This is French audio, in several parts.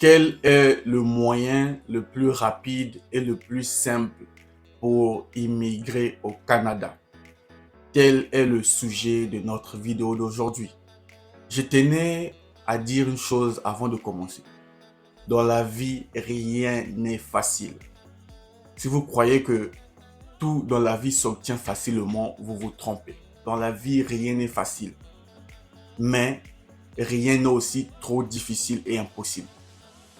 Quel est le moyen le plus rapide et le plus simple pour immigrer au Canada? Tel est le sujet de notre vidéo d'aujourd'hui. Je tenais à dire une chose avant de commencer. Dans la vie, rien n'est facile. Si vous croyez que tout dans la vie s'obtient facilement, vous vous trompez. Dans la vie, rien n'est facile. Mais rien n'est aussi trop difficile et impossible.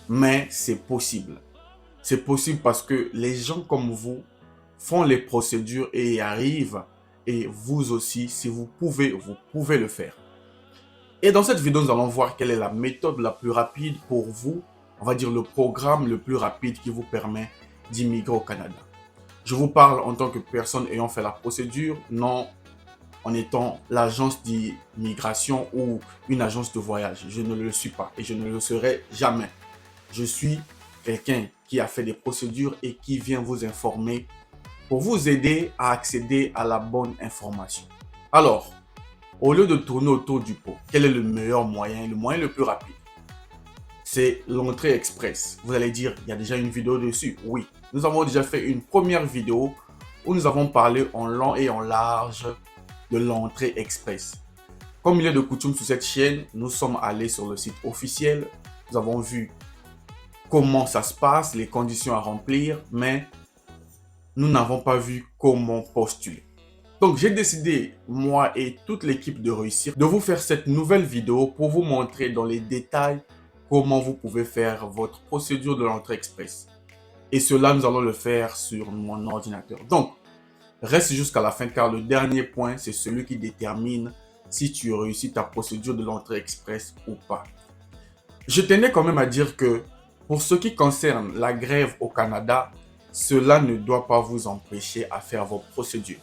Mais c'est possible. C'est possible parce que les gens comme vous font les procédures et y arrivent. Et vous aussi, si vous pouvez le faire. Et dans cette vidéo, nous allons voir quelle est la méthode la plus rapide pour vous. On va dire le programme le plus rapide qui vous permet d'immigrer au Canada. Je vous parle en tant que personne ayant fait la procédure, non en étant l'agence d'immigration ou une agence de voyage. Je ne le suis pas et je ne le serai jamais. Je suis quelqu'un qui a fait des procédures et qui vient vous informer pour vous aider à accéder à la bonne information. Alors, au lieu de tourner autour du pot, quel est le meilleur moyen, le moyen le plus rapide? C'est l'entrée express. Vous allez dire, il y a déjà une vidéo dessus. Oui, nous avons déjà fait une première vidéo où nous avons parlé en long et en large de l'entrée express. Comme il est de coutume sur cette chaîne, nous sommes allés sur le site officiel. Nous avons vu comment ça se passe, les conditions à remplir, mais nous n'avons pas vu comment postuler. Donc, j'ai décidé, moi et toute l'équipe de réussir, de vous faire cette nouvelle vidéo pour vous montrer dans les détails comment vous pouvez faire votre procédure de l'entrée express. Et cela, nous allons le faire sur mon ordinateur. Donc, reste jusqu'à la fin car le dernier point, c'est celui qui détermine si tu réussis ta procédure de l'entrée express ou pas. Je tenais quand même à dire que pour ce qui concerne la grève au Canada, cela ne doit pas vous empêcher à faire vos procédures.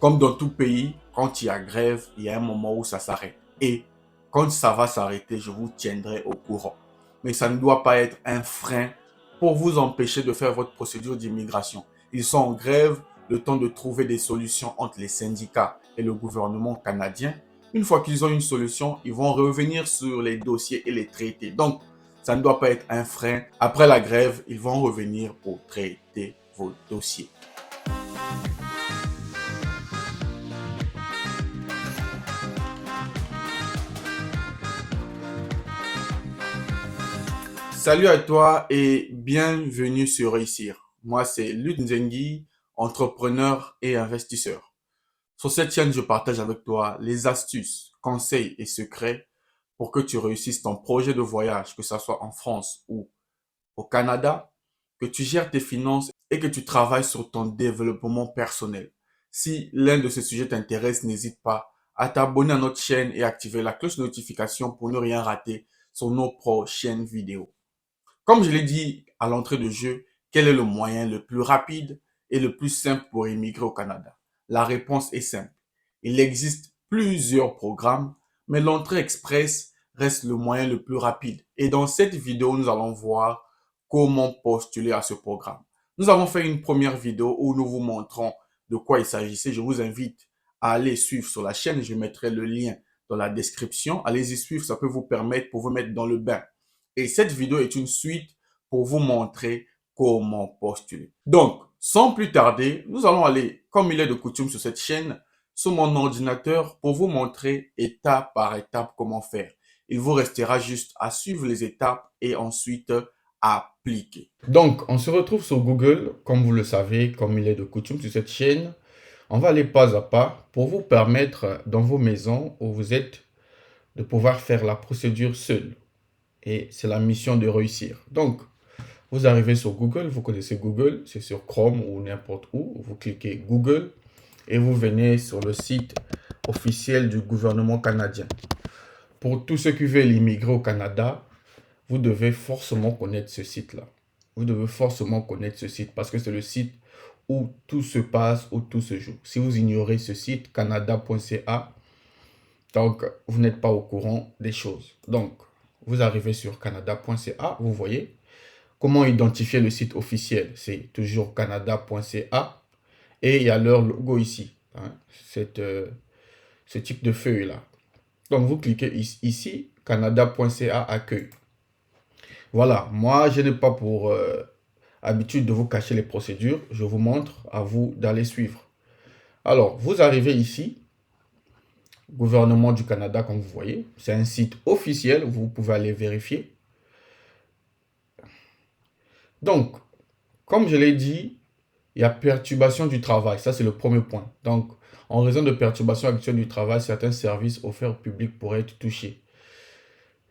Comme dans tout pays, quand il y a grève, il y a un moment où ça s'arrête. Et quand ça va s'arrêter, je vous tiendrai au courant. Mais ça ne doit pas être un frein pour vous empêcher de faire votre procédure d'immigration. Ils sont en grève, le temps de trouver des solutions entre les syndicats et le gouvernement canadien. Une fois qu'ils ont une solution, ils vont revenir sur les dossiers et les traiter. Donc, ça ne doit pas être un frein. Après la grève, ils vont revenir pour traiter vos dossiers. Salut à toi et bienvenue sur Réussir. Moi, c'est Luc Nzengi, entrepreneur et investisseur. Sur cette chaîne, je partage avec toi les astuces, conseils et secrets pour que tu réussisses ton projet de voyage, que ce soit en France ou au Canada, que tu gères tes finances et que tu travailles sur ton développement personnel. Si l'un de ces sujets t'intéresse, n'hésite pas à t'abonner à notre chaîne et activer la cloche de notification pour ne rien rater sur nos prochaines vidéos. Comme je l'ai dit à l'entrée de jeu, quel est le moyen le plus rapide et le plus simple pour immigrer au Canada? La réponse est simple. Il existe plusieurs programmes, mais l'entrée express reste le moyen le plus rapide. Et dans cette vidéo, nous allons voir comment postuler à ce programme. Nous avons fait une première vidéo où nous vous montrons de quoi il s'agissait. Je vous invite à aller suivre sur la chaîne. Je mettrai le lien dans la description. Allez-y suivre, ça peut vous permettre pour vous mettre dans le bain. Et cette vidéo est une suite pour vous montrer comment postuler. Donc, sans plus tarder, nous allons aller, comme il est de coutume sur cette chaîne, sur mon ordinateur pour vous montrer étape par étape comment faire. Il vous restera juste à suivre les étapes et ensuite appliquer. Donc, on se retrouve sur Google, comme vous le savez, comme il est de coutume sur cette chaîne. On va aller pas à pas pour vous permettre, dans vos maisons où vous êtes, de pouvoir faire la procédure seul. Et c'est la mission de réussir. Donc, vous arrivez sur Google, vous connaissez Google, c'est sur Chrome ou n'importe où. Vous cliquez Google et vous venez sur le site officiel du gouvernement canadien. Pour tous ceux qui veulent immigrer au Canada, vous devez forcément connaître ce site-là. Vous devez forcément connaître ce site parce que c'est le site où tout se passe, où tout se joue. Si vous ignorez ce site, canada.ca, donc vous n'êtes pas au courant des choses. Donc, vous arrivez sur canada.ca, vous voyez. Comment identifier le site officiel? C'est toujours canada.ca et il y a leur logo ici, hein, ce type de feuille là. Donc vous cliquez ici, canada.ca accueil. Voilà, moi, je n'ai pas pour habitude de vous cacher les procédures. Je vous montre, à vous d'aller suivre. Alors, vous arrivez ici, gouvernement du Canada, comme vous voyez. C'est un site officiel, vous pouvez aller vérifier. Donc, comme je l'ai dit, il y a perturbation du travail. Ça, c'est le premier point. Donc, en raison de perturbation actuelle du travail, certains services offerts au public pourraient être touchés.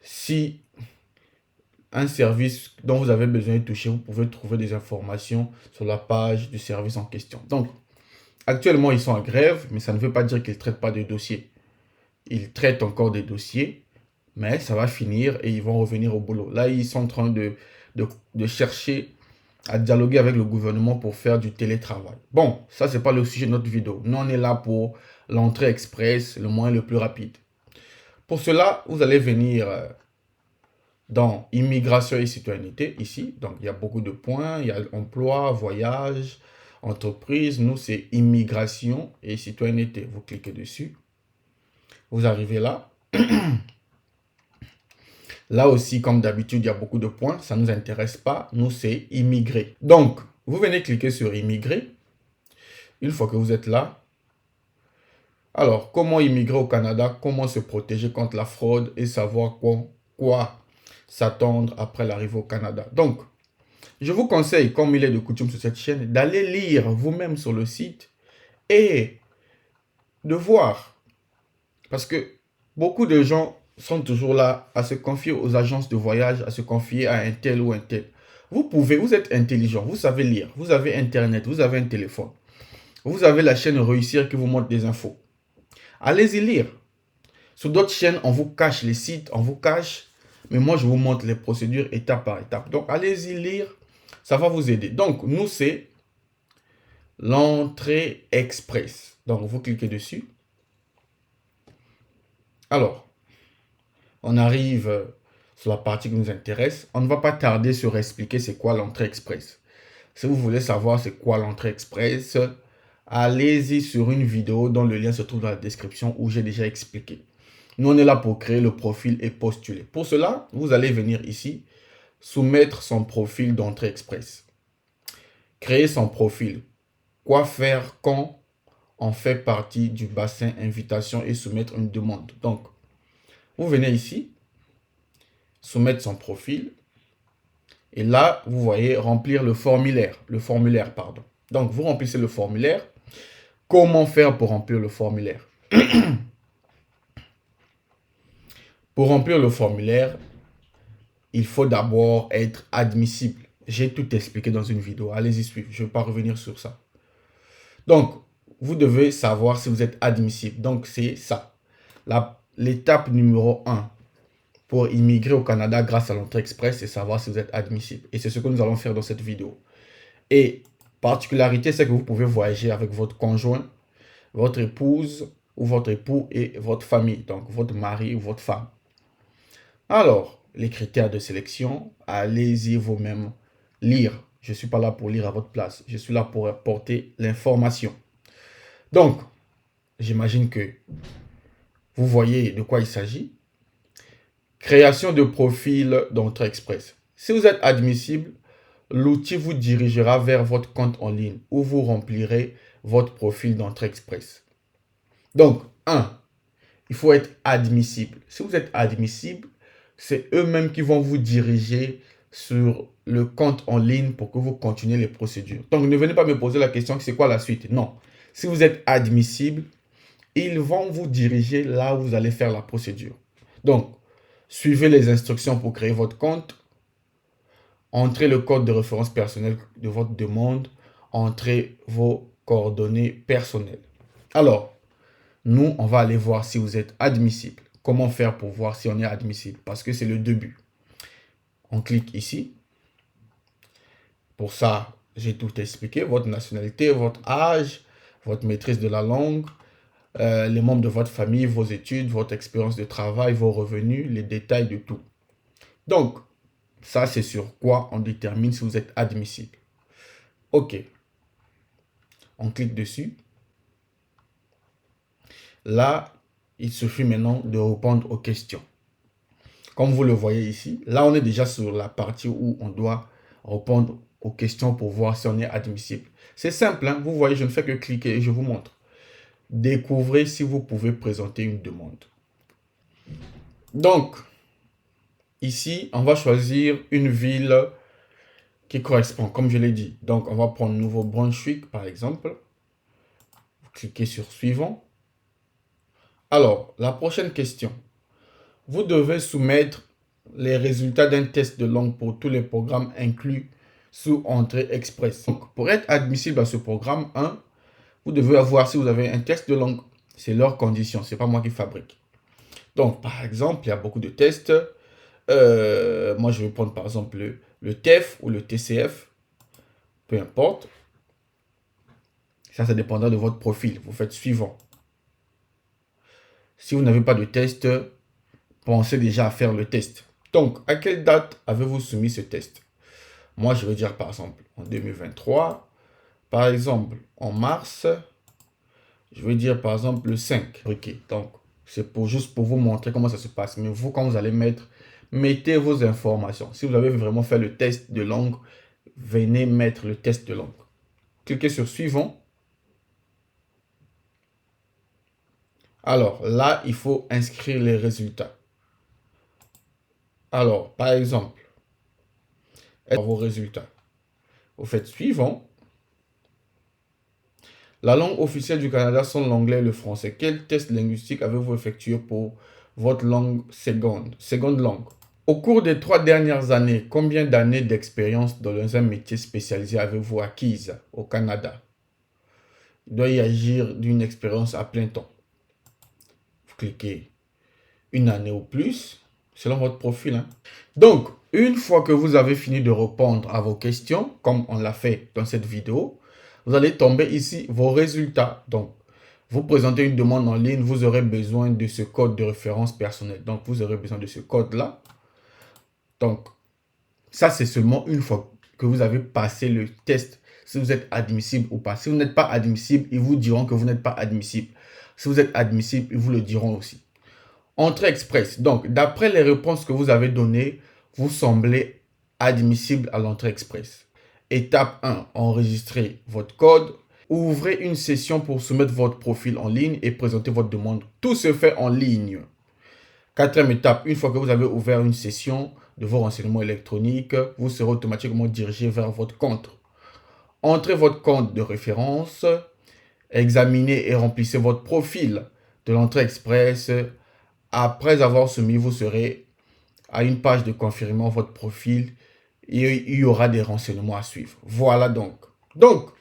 Si un service dont vous avez besoin de toucher, vous pouvez trouver des informations sur la page du service en question. Donc, actuellement, ils sont en grève, mais ça ne veut pas dire qu'ils ne traitent pas de dossiers. Ils traitent encore des dossiers, mais ça va finir et ils vont revenir au boulot. Là, ils sont en train de chercher à dialoguer avec le gouvernement pour faire du télétravail. Bon, ça, c'est pas le sujet de notre vidéo. Nous, on est là pour l'entrée express, le moyen le plus rapide. Pour cela, vous allez venir dans immigration et citoyenneté, ici. Donc, il y a beaucoup de points. Il y a emploi, voyage, entreprise. Nous, c'est immigration et citoyenneté. Vous cliquez dessus. Vous arrivez là. Là aussi, comme d'habitude, il y a beaucoup de points. Ça ne nous intéresse pas. Nous, c'est immigrer. Donc, vous venez cliquer sur immigrer. Une fois que vous êtes là, alors, comment immigrer au Canada? Comment se protéger contre la fraude et savoir quoi s'attendre après l'arrivée au Canada? Donc, je vous conseille, comme il est de coutume sur cette chaîne, d'aller lire vous-même sur le site et de voir. Parce que beaucoup de gens sont toujours là à se confier aux agences de voyage, à se confier à un tel ou un tel. Vous êtes intelligent, vous savez lire, vous avez Internet, vous avez un téléphone. Vous avez la chaîne Réussir qui vous montre des infos. Allez-y lire. Sur d'autres chaînes, on vous cache les sites, on vous cache. Mais moi, je vous montre les procédures étape par étape. Donc, allez-y lire. Ça va vous aider. Donc, nous, c'est l'entrée express. Donc, vous cliquez dessus. Alors, on arrive sur la partie qui nous intéresse. On ne va pas tarder sur expliquer c'est quoi l'entrée express. Si vous voulez savoir c'est quoi l'entrée express, allez-y sur une vidéo dont le lien se trouve dans la description où j'ai déjà expliqué. Nous, on est là pour créer le profil et postuler. Pour cela, vous allez venir ici, soumettre son profil d'entrée express. Créer son profil. Quoi faire quand on fait partie du bassin invitation et soumettre une demande. Donc, vous venez ici, soumettre son profil. Et là, vous voyez remplir le formulaire. Pardon. Donc, vous remplissez le formulaire. Comment faire pour remplir le formulaire? Pour remplir le formulaire, il faut d'abord être admissible. J'ai tout expliqué dans une vidéo. Allez-y suivre. Je ne vais pas revenir sur ça. Donc, vous devez savoir si vous êtes admissible. Donc, c'est ça. L'étape numéro 1 pour immigrer au Canada grâce à l'entrée express, c'est savoir si vous êtes admissible. Et c'est ce que nous allons faire dans cette vidéo. Et particularité, c'est que vous pouvez voyager avec votre conjoint, votre épouse ou votre époux et votre famille. Donc, votre mari ou votre femme. Alors, les critères de sélection, allez-y vous-même lire. Je ne suis pas là pour lire à votre place. Je suis là pour apporter l'information. Donc, j'imagine que vous voyez de quoi il s'agit. Création de profil d'entrée express. Si vous êtes admissible, l'outil vous dirigera vers votre compte en ligne où vous remplirez votre profil d'entrée express. Donc, 1. Il faut être admissible. Si vous êtes admissible, c'est eux-mêmes qui vont vous diriger sur le compte en ligne pour que vous continuez les procédures. Donc, ne venez pas me poser la question, c'est quoi la suite? Non. Si vous êtes admissible, ils vont vous diriger là où vous allez faire la procédure. Donc, suivez les instructions pour créer votre compte. Entrez le code de référence personnelle de votre demande. Entrez vos coordonnées personnelles. Alors, nous, on va aller voir si vous êtes admissible. Comment faire pour voir si on est admissible? Parce que c'est le début. On clique ici. Pour ça, j'ai tout expliqué. Votre nationalité, votre âge, votre maîtrise de la langue, les membres de votre famille, vos études, votre expérience de travail, vos revenus, les détails de tout. Donc, ça, c'est sur quoi on détermine si vous êtes admissible. OK. On clique dessus. Là, il suffit maintenant de répondre aux questions. Comme vous le voyez ici, là, on est déjà sur la partie où on doit répondre aux questions pour voir si on est admissible. C'est simple, hein? Vous voyez, je ne fais que cliquer et je vous montre. Découvrez si vous pouvez présenter une demande. Donc, ici, on va choisir une ville qui correspond, comme je l'ai dit. Donc, on va prendre Nouveau-Brunswick, par exemple. Vous cliquez sur Suivant. Alors, la prochaine question. Vous devez soumettre les résultats d'un test de langue pour tous les programmes inclus sous Entrée Express. Donc, pour être admissible à ce programme 1, vous devez avoir, si vous avez un test de langue, c'est leurs conditions, ce n'est pas moi qui fabrique. Donc, par exemple, il y a beaucoup de tests. Moi, je vais prendre par exemple le TEF ou le TCF, peu importe. Ça dépendra de votre profil. Vous faites suivant. Si vous n'avez pas de test, pensez déjà à faire le test. Donc, à quelle date avez-vous soumis ce test? Moi, je vais dire par exemple en 2023. Par exemple, en mars, je vais dire par exemple le 5. Ok, donc c'est juste pour vous montrer comment ça se passe. Mais vous, quand vous allez mettez vos informations. Si vous avez vraiment fait le test de langue, venez mettre le test de langue. Cliquez sur Suivant. Alors là, il faut inscrire les résultats. Alors, par exemple, vos résultats. Vous faites Suivant. La langue officielle du Canada sont l'anglais et le français. Quel test linguistique avez-vous effectué pour votre langue seconde langue? Au cours des 3 dernières années, combien d'années d'expérience dans un métier spécialisé avez-vous acquise au Canada? Il doit y agir d'une expérience à plein temps. Vous cliquez 1 année ou plus, selon votre profil, hein. Donc, une fois que vous avez fini de répondre à vos questions, comme on l'a fait dans cette vidéo, vous allez tomber ici vos résultats. Donc, vous présentez une demande en ligne, vous aurez besoin de ce code de référence personnelle. Donc, vous aurez besoin de ce code-là. Donc, ça, c'est seulement une fois que vous avez passé le test, si vous êtes admissible ou pas. Si vous n'êtes pas admissible, ils vous diront que vous n'êtes pas admissible. Si vous êtes admissible, ils vous le diront aussi. Entrée express. Donc, d'après les réponses que vous avez données, vous semblez admissible à l'entrée express. Étape 1, enregistrez votre code. Ouvrez une session pour soumettre votre profil en ligne et présenter votre demande. Tout se fait en ligne. 4e étape, une fois que vous avez ouvert une session de vos renseignements électroniques, vous serez automatiquement dirigé vers votre compte. Entrez votre compte de référence, examinez et remplissez votre profil de l'entrée express. Après avoir soumis, vous serez à une page de confirmant votre profil et il y aura des renseignements à suivre. Voilà donc. Donc,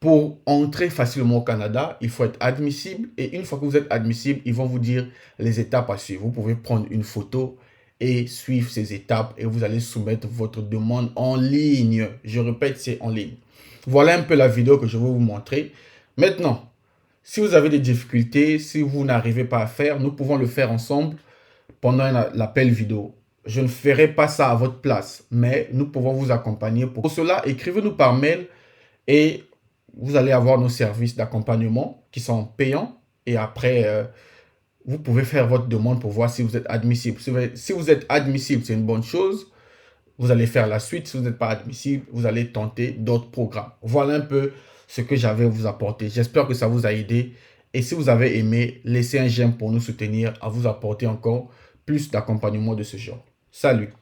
pour entrer facilement au Canada, il faut être admissible et une fois que vous êtes admissible, ils vont vous dire les étapes à suivre. Vous pouvez prendre une photo et suivre ces étapes et vous allez soumettre votre demande en ligne. Je répète, c'est en ligne. Voilà un peu la vidéo que je vais vous montrer. Maintenant, si vous avez des difficultés, si vous n'arrivez pas à faire, nous pouvons le faire ensemble pendant l'appel vidéo. Je ne ferai pas ça à votre place, mais nous pouvons vous accompagner. Pour cela, écrivez-nous par mail et vous allez avoir nos services d'accompagnement qui sont payants. Et après, vous pouvez faire votre demande pour voir si vous êtes admissible. Si vous êtes admissible, c'est une bonne chose. Vous allez faire la suite. Si vous n'êtes pas admissible, vous allez tenter d'autres programmes. Voilà un peu ce que j'avais à vous apporter. J'espère que ça vous a aidé. Et si vous avez aimé, laissez un j'aime pour nous soutenir, à vous apporter encore plus d'accompagnement de ce genre. Salut!